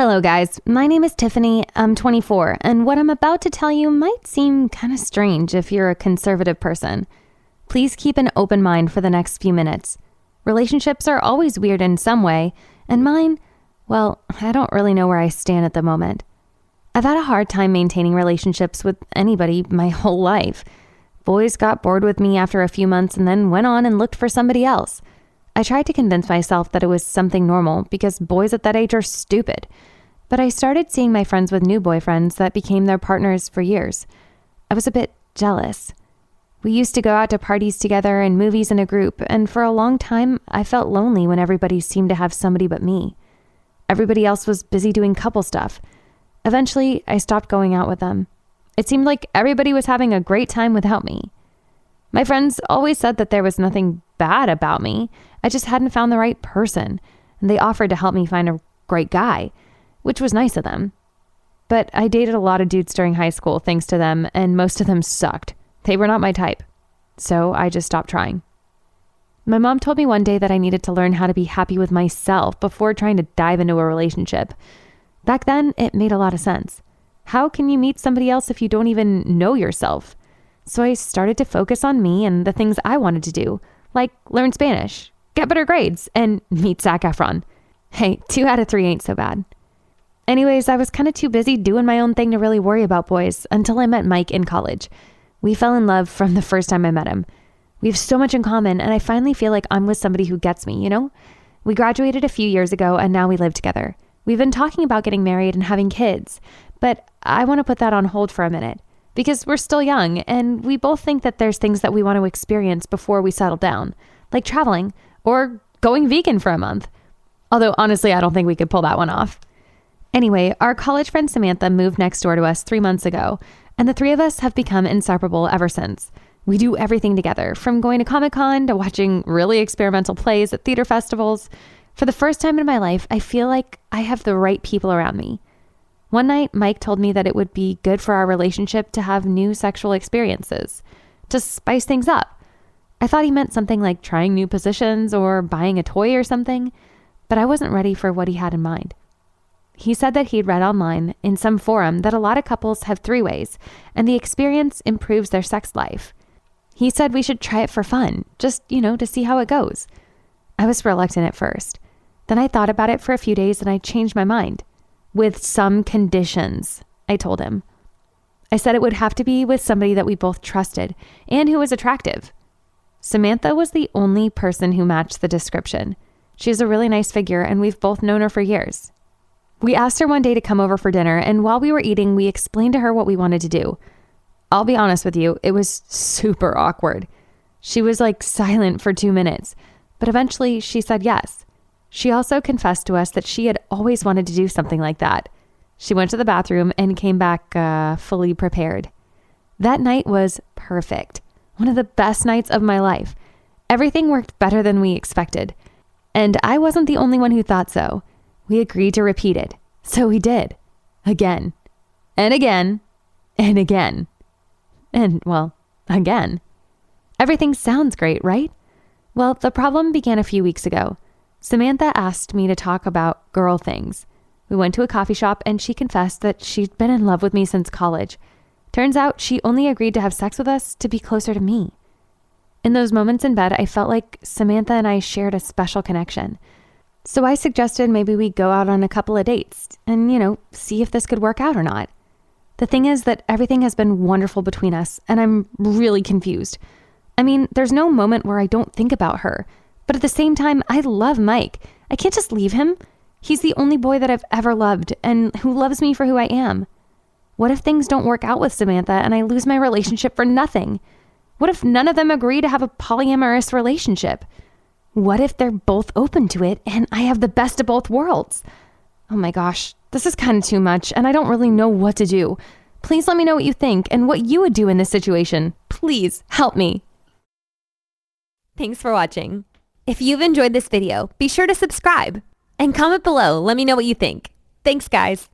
Hello guys, my name is Tiffany, I'm 24, and what I'm about to tell you might seem kind of strange if you're a conservative person. Please keep an open mind for the next few minutes. Relationships are always weird in some way, and mine, well, I don't really know where I stand at the moment. I've had a hard time maintaining relationships with anybody my whole life. Boys got bored with me after a few months and then went on and looked for somebody else. I tried to convince myself that it was something normal because boys at that age are stupid. But I started seeing my friends with new boyfriends that became their partners for years. I was a bit jealous. We used to go out to parties together and movies in a group, and for a long time, I felt lonely when everybody seemed to have somebody but me. Everybody else was busy doing couple stuff. Eventually, I stopped going out with them. It seemed like everybody was having a great time without me. My friends always said that there was nothing bad about me. I just hadn't found the right person, and they offered to help me find a great guy, which was nice of them. But I dated a lot of dudes during high school thanks to them, and most of them sucked. They were not my type. So I just stopped trying. My mom told me one day that I needed to learn how to be happy with myself before trying to dive into a relationship. Back then, it made a lot of sense. How can you meet somebody else if you don't even know yourself? So I started to focus on me and the things I wanted to do, like learn Spanish, get better grades, and meet Zac Efron. Hey, 2 out of 3 ain't so bad. Anyways, I was kind of too busy doing my own thing to really worry about boys until I met Mike in college. We fell in love from the first time I met him. We have so much in common, and I finally feel like I'm with somebody who gets me, you know? We graduated a few years ago, and now we live together. We've been talking about getting married and having kids, but I want to put that on hold for a minute because we're still young, and we both think that there's things that we want to experience before we settle down, like traveling or going vegan for a month. Although, honestly, I don't think we could pull that one off. Anyway, our college friend Samantha moved next door to us 3 months ago, and the 3 of us have become inseparable ever since. We do everything together, from going to Comic-Con to watching really experimental plays at theater festivals. For the first time in my life, I feel like I have the right people around me. One night, Mike told me that it would be good for our relationship to have new sexual experiences, to spice things up. I thought he meant something like trying new positions or buying a toy or something, but I wasn't ready for what he had in mind. He said that he'd read online in some forum that a lot of couples have 3-ways, and the experience improves their sex life. He said we should try it for fun, just, to see how it goes. I was reluctant at first. Then I thought about it for a few days and I changed my mind. With some conditions, I told him. I said it would have to be with somebody that we both trusted and who was attractive. Samantha was the only person who matched the description. She has a really nice figure and we've both known her for years. We asked her one day to come over for dinner, and while we were eating, we explained to her what we wanted to do. I'll be honest with you, it was super awkward. She was silent for 2 minutes, but eventually she said yes. She also confessed to us that she had always wanted to do something like that. She went to the bathroom and came back fully prepared. That night was perfect. One of the best nights of my life. Everything worked better than we expected. And I wasn't the only one who thought so. We agreed to repeat it. So we did. Again. And again. And again. And, well, again. Everything sounds great, right? Well, the problem began a few weeks ago. Samantha asked me to talk about girl things. We went to a coffee shop and she confessed that she'd been in love with me since college. Turns out she only agreed to have sex with us to be closer to me. In those moments in bed, I felt like Samantha and I shared a special connection. So I suggested maybe we go out on a couple of dates and, see if this could work out or not. The thing is that everything has been wonderful between us, and I'm really confused. I mean, there's no moment where I don't think about her, but at the same time, I love Mike. I can't just leave him. He's the only boy that I've ever loved and who loves me for who I am. What if things don't work out with Samantha and I lose my relationship for nothing? What if none of them agree to have a polyamorous relationship? What if they're both open to it and I have the best of both worlds? Oh my gosh, this is kind of too much and I don't really know what to do. Please let me know what you think and what you would do in this situation. Please help me. Thanks for watching. If you've enjoyed this video, be sure to subscribe and comment below. Let me know what you think. Thanks, guys.